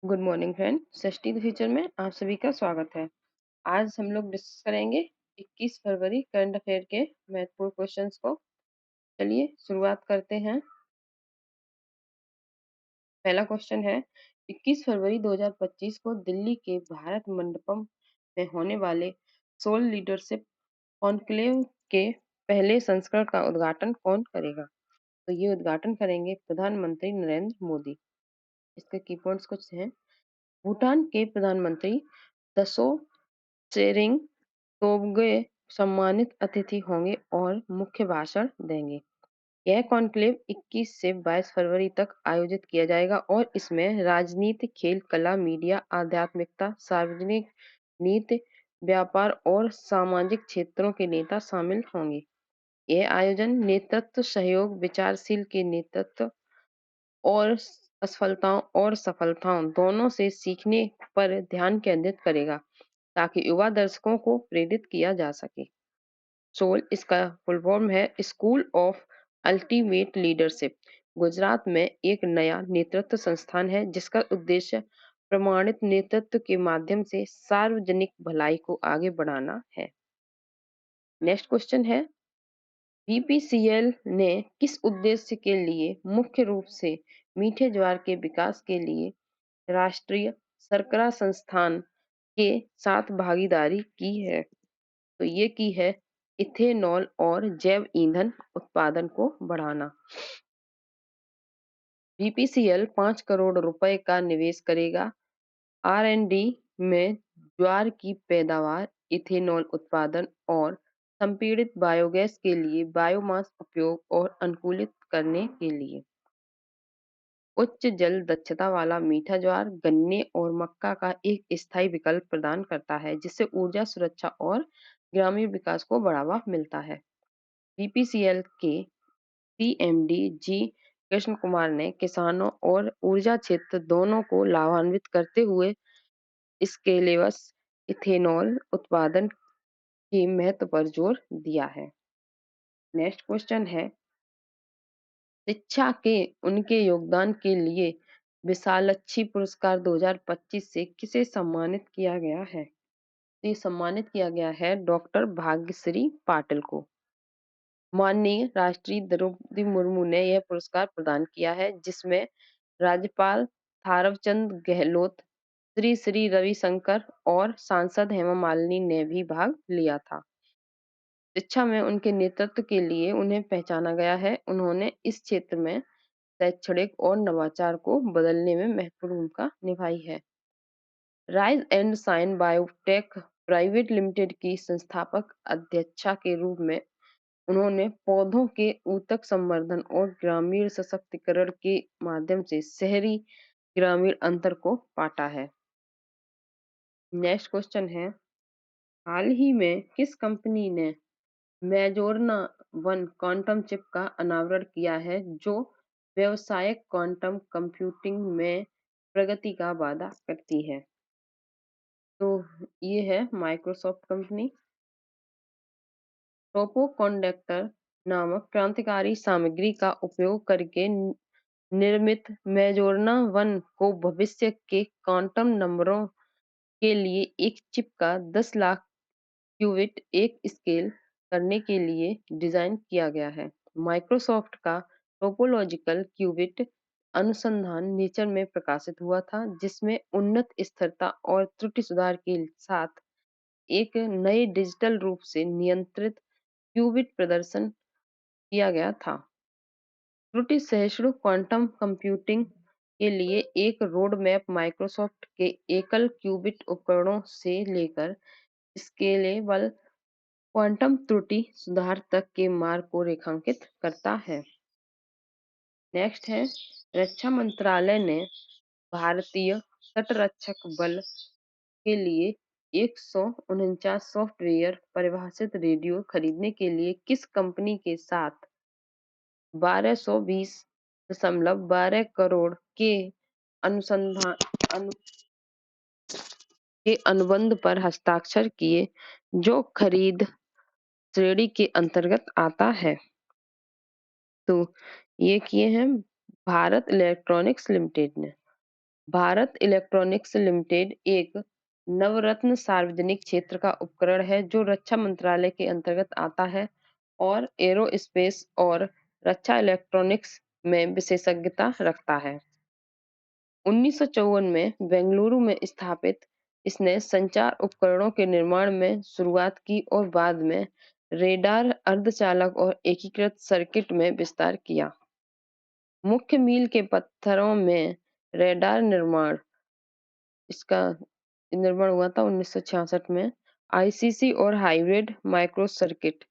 Good morning friend. Srishti the future में आप सभी का स्वागत है। आज हम लोग डिस्कस करेंगे 21 फरवरी करंट अफेयर के महत्वपूर्ण क्वेश्चंस को। चलिए शुरुआत करते हैं। पहला क्वेश्चन है, 21 फरवरी 2025 को दिल्ली के भारत मंडपम में होने वाले सोल लीडरशिप कॉन्क्लेव के पहले संस्करण का उद्घाटन कौन करेगा? तो ये उद्घाटन करेंगे प्रधानमंत्री नरेंद्र मोदी। इसके की पॉइंट्स कुछ हैं। भूटान के प्रधानमंत्री दसो त्शेरिंग तोब्गे सम्मानित अतिथि होंगे और मुख्य भाषण देंगे। यह कॉन्क्लेव 21 से 22 फरवरी तक आयोजित किया जाएगा और इसमें राजनीति, खेल, कला, मीडिया, आध्यात्मिकता, सार्वजनिक नीति, व्यापार और सामाजिक क्षेत्रों के नेता शामिल होंगे। यह आयोजन नेतृत्व सहयोग, विचारशील के नेतृत्व और असफलताओं और सफलताओं दोनों से सीखने पर ध्यान केंद्रित करेगा ताकि युवा दर्शकों को प्रेरित किया जा सके। सोल इसका फुल फॉर्म है school of ultimate leadership. Gujarat में एक नया नेतृत्व संस्थान है जिसका उद्देश्य प्रमाणित नेतृत्व के माध्यम से सार्वजनिक भलाई को आगे बढ़ाना है। नेक्स्ट क्वेश्चन है, बीपीसीएल ने किस उद्देश्य के लिए मुख्य रूप से मीठे ज्वार के विकास के लिए राष्ट्रीय शर्करा संस्थान के साथ भागीदारी की है? तो ये की है इथेनॉल और जैव ईंधन उत्पादन को बढ़ाना। बीपीसीएल 5 करोड़ रुपए का निवेश करेगा आर&डी में ज्वार की पैदावार, इथेनॉल उत्पादन और संपीड़ित बायोगैस के लिए बायोमास उपयोग और अनुकूलित करने के लिए। उच्च जल दक्षता वाला मीठा ज्वार गन्ने और मक्का का एक स्थायी विकल्प प्रदान करता है जिससे ऊर्जा सुरक्षा और ग्रामीण विकास को बढ़ावा मिलता है। बीपीसीएल के सीएमडी जी कृष्ण कुमार ने किसानों और ऊर्जा क्षेत्र दोनों को लाभान्वित करते हुए स्केलेबल इथेनॉल उत्पादन के महत्व पर जोर दिया है। नेक्स्ट क्वेश्चन है, शिक्षा के उनके योगदान के लिए विशालक्षी पुरस्कार 2025 से किसे सम्मानित किया गया है? ये सम्मानित किया गया है डॉक्टर भाग्यश्री पाटिल को। माननीय राष्ट्रीय द्रौपदी मुर्मू ने यह पुरस्कार प्रदान किया है जिसमें राज्यपाल थावरचंद गहलोत, श्री श्री रविशंकर और सांसद हेमा मालिनी ने भी भाग लिया था। शिक्षा में उनके नेतृत्व के लिए उन्हें पहचाना गया है। उन्होंने इस क्षेत्र में शैक्षणिक और नवाचार को बदलने में महत्वपूर्ण भूमिका निभाई है। Rise and shine biotech private limited की संस्थापक अध्यक्षा के रूप में उन्होंने पौधों के ऊतक संवर्धन और ग्रामीण सशक्तिकरण के माध्यम से शहरी ग्रामीण अंतर को पाटा है। नेक्स्ट क्वेश्चन है, हाल ही में किस कंपनी ने मैजोरना वन क्वांटम चिप का अनावरण किया है जो व्यावसायिक क्वांटम कंप्यूटिंग में प्रगति का वादा करती है? तो ये है माइक्रोसॉफ्ट कंपनी। ट्रोपोकंडक्टर नामक क्रांतिकारी सामग्री का उपयोग करके निर्मित मैजोरना वन को भविष्य के क्वांटम नंबरों के लिए एक चिप का 10 लाख क्यूबिट एक स्केल करने के लिए डिजाइन किया गया है। माइक्रोसॉफ्ट का टोपोलॉजिकल क्यूबिट अनुसंधान नेचर में प्रकाशित हुआ था जिसमें उन्नत स्थिरता और त्रुटि सुधार के साथ एक नए डिजिटल रूप से नियंत्रित क्यूबिट प्रदर्शन किया गया था। त्रुटि सहिष्णु क्वांटम कंप्यूटिंग के लिए एक रोड मैप माइक्रोसॉफ्ट के एकल क्यूबिट उपकरणों से लेकर स्केलेबल क्वांटम त्रुटि सुधार तक के मार्ग को रेखांकित करता है। नेक्स्ट है, रक्षा मंत्रालय ने भारतीय तटरक्षक बल के लिए 149 सॉफ्टवेयर परिभाषित रेडियो खरीदने के लिए किस कंपनी के साथ 1220.12 करोड़ के अनुसंधान के अनुबंध पर हस्ताक्षर किए जो खरीद श्रेणी के अंतर्गत आता है? तो ये किए हैं भारत इलेक्ट्रॉनिक्स लिमिटेड ने। भारत इलेक्ट्रॉनिक्स लिमिटेड एक नवरत्न सार्वजनिक क्षेत्र का उपकरण है जो रक्षा मंत्रालय के अंतर्गत आता है और एरोस्पेस और रक्षा इलेक्ट्रॉनिक्स में विशेषज्ञता रखता है। 1954 में बेंगलुरु में स्थापित इसने संचार उपकरणों के निर्माण में शुरुआत की और बाद में रेडार, अर्धचालक और एकीकृत सर्किट में विस्तार किया। मुख्य मील के पत्थरों में रेडार इसका निर्माण हुआ था 1966 में, आईसीसी और हाइब्रिड माइक्रो सर्किट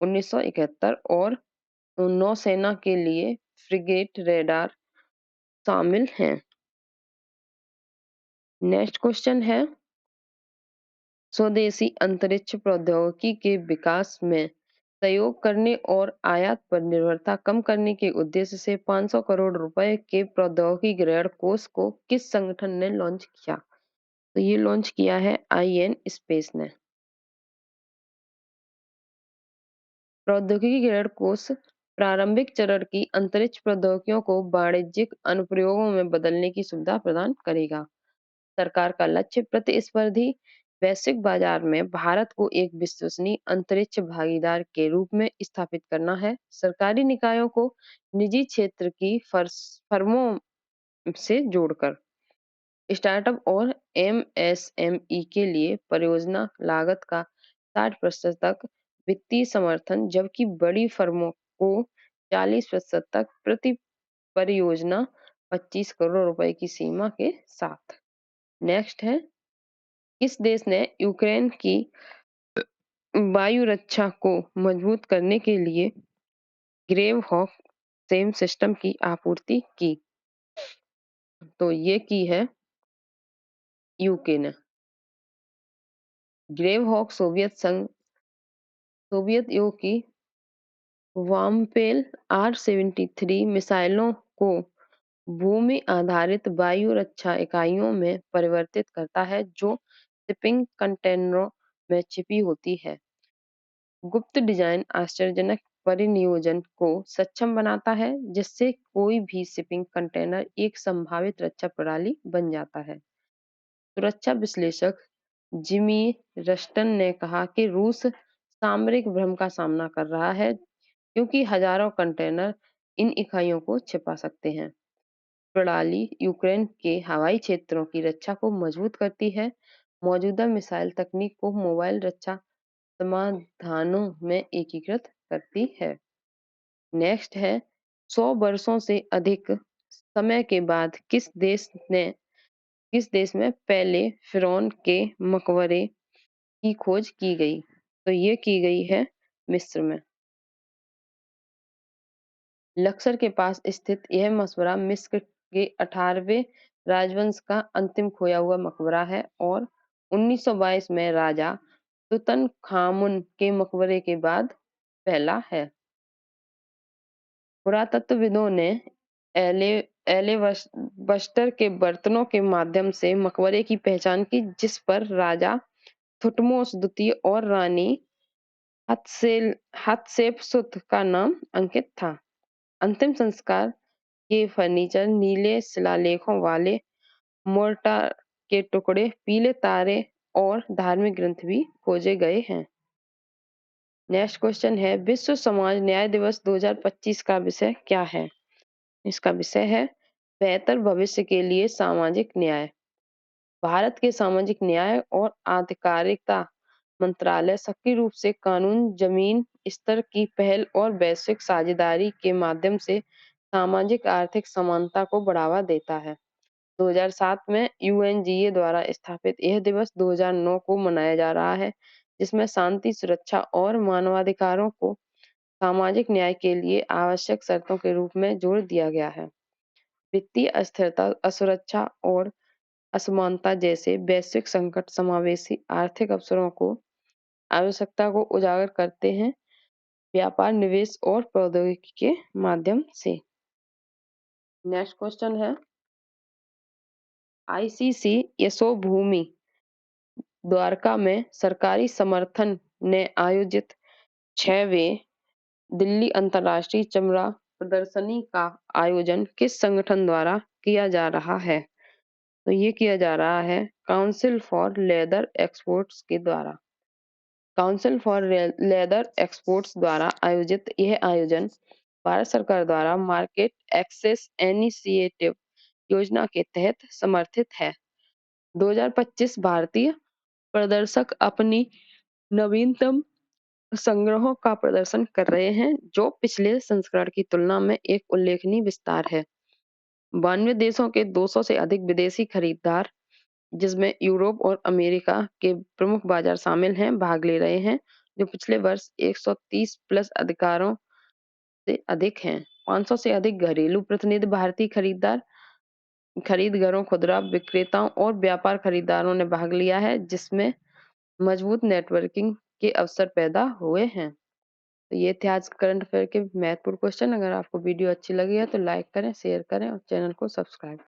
1971 और नौसेना के लिए फ्रिगेट रेडार शामिल हैं। नेक्स्ट क्वेश्चन है, स्वदेशी अंतरिक्ष प्रौद्योगिकी के विकास में सहयोग करने और आयात पर निर्भरता कम करने के उद्देश्य से 500 करोड़ रुपए के प्रौद्योगिकी ऋण कोष को किस संगठन ने लॉन्च किया? तो ये लॉन्च किया है आईएन स्पेस ने। प्रौद्योगिकी ऋण कोष प्रारंभिक चरण की अंतरिक्ष प्रौद्योगिकियों को वाणिज्यिक अनुप्रयोगों में बदलने की सुविधा प्रदान करेगा। सरकार का लक्ष्य प्रतिस्पर्धी वैश्विक बाजार में भारत को एक विश्वसनीय अंतरिक्ष भागीदार के रूप में स्थापित करना है। सरकारी निकायों को निजी क्षेत्र की फर्मों से जोड़कर स्टार्टअप और एमएसएमई के लिए परियोजना लागत का 60% तक वित्तीय समर्थन, जबकि बड़ी फर्मों को 40% तक प्रति परियोजना 25 करोड़ रुपए की सीमा के साथ। नेक्स्ट है, किस देश ने यूक्रेन की वायु रक्षा को मजबूत करने के लिए ग्रेव हॉक सेम सिस्टम की आपूर्ति की? तो ये की है यूके ने। ग्रेव हॉक सोवियत योग की वामपेल R-73 मिसाइलों को भूमि आधारित वायु रक्षा इकाइयों में परिवर्तित करता है जो शिपिंग कंटेनरों में छिपी होती है। गुप्त डिजाइन आश्चर्यजनक परिनियोजन को सक्षम बनाता है, जिससे कोई भी शिपिंग कंटेनर एक संभावित रक्षा प्रणाली बन जाता है। सुरक्षा विश्लेषक जिमी रस्टन ने कहा कि रूस सामरिक भ्रम का सामना कर रहा है क्योंकि हजारों कंटेनर इन इकाइयों को छिपा सकते हैं। प्रणाली यूक्रेन के हवाई क्षेत्रों की रक्षा को मजबूत करती है, मौजूदा मिसाइल तकनीक को मोबाइल रक्षा समाधानों में एकीकृत करती है। नेक्स्ट है, 100 वर्षों से अधिक समय के बाद किस देश में पहले फिरौन के मकबरे की खोज की गई? तो ये की गई है मिस्र में। लक्सर के पास स्थित यह मकबरा मिस्र के 18वें राजवंश का अंतिम खोया हुआ मकबरा है और 1922 में राजा तुतनखामुन के मकबरे के बाद पहला है। पुरातत्वविदों ने एलेबस्टर के बर्तनों के माध्यम से मकबरे की पहचान की, जिस पर राजा थुटमोस द्वितीय और रानी हतशेपसुत का नाम अंकित था। अंतिम संस्कार के फर्नीचर, नीले शिलालेखों वाले मोर्टार के टुकड़े, पीले तारे और धार्मिक ग्रंथ भी खोजे गए हैं। नेक्स्ट क्वेश्चन है, विश्व समाज न्याय दिवस 2025 का विषय क्या है? इसका विषय है बेहतर भविष्य के लिए सामाजिक न्याय। भारत के सामाजिक न्याय और आधिकारिकता मंत्रालय सक्रिय रूप से कानून, जमीन स्तर की पहल और वैश्विक साझेदारी के माध्यम से सामाजिक आर्थिक समानता को बढ़ावा देता है। 2007 में यूएनजीए द्वारा स्थापित यह दिवस 2009 को मनाया जा रहा है, जिसमें शांति, सुरक्षा और मानवाधिकारों को सामाजिक न्याय के लिए आवश्यक शर्तों के रूप में जोड़ दिया गया है। वित्तीय अस्थिरता, असुरक्षा और असमानता जैसे वैश्विक संकट समावेशी आर्थिक अवसरों को आवश्यकता को उजागर करते हैं, व्यापार, निवेश और प्रौद्योगिकी के माध्यम से। नेक्स्ट क्वेश्चन है, आईसीसी यशोभूमि द्वारका में सरकारी समर्थन ने आयोजित 6वें दिल्ली अंतर्राष्ट्रीय चमड़ा प्रदर्शनी का आयोजन किस संगठन द्वारा किया जा रहा है? तो ये किया जा रहा है काउंसिल फॉर लेदर एक्सपोर्ट्स के द्वारा। काउंसिल फॉर लेदर एक्सपोर्ट्स द्वारा आयोजित यह आयोजन भारत सरकार द्वारा मार्केट एक्सेस इनिशिएटिव योजना के तहत समर्थित है। 2025 भारतीय प्रदर्शक अपनी नवीनतम संग्रहों का प्रदर्शन कर रहे हैं, जो पिछले संस्करण की तुलना में एक उल्लेखनीय विस्तार है। 92 देशों के 200 से अधिक विदेशी खरीदार, जिसमें यूरोप और अमेरिका के प्रमुख बाजार शामिल हैं, भाग ले रहे हैं, जो पिछले वर्ष 130 प्लस अधिकारों से अधिक हैं। 500 से अधिक घरेलू प्रतिनिधि भारतीय खरीददारों, खुदरा विक्रेताओं और व्यापार खरीदारों ने भाग लिया है, जिसमें मजबूत नेटवर्किंग के अवसर पैदा हुए हैं। तो ये थे आज करंट अफेयर के महत्वपूर्ण क्वेश्चन। अगर आपको वीडियो अच्छी लगी है तो लाइक करें, शेयर करें और चैनल को सब्सक्राइब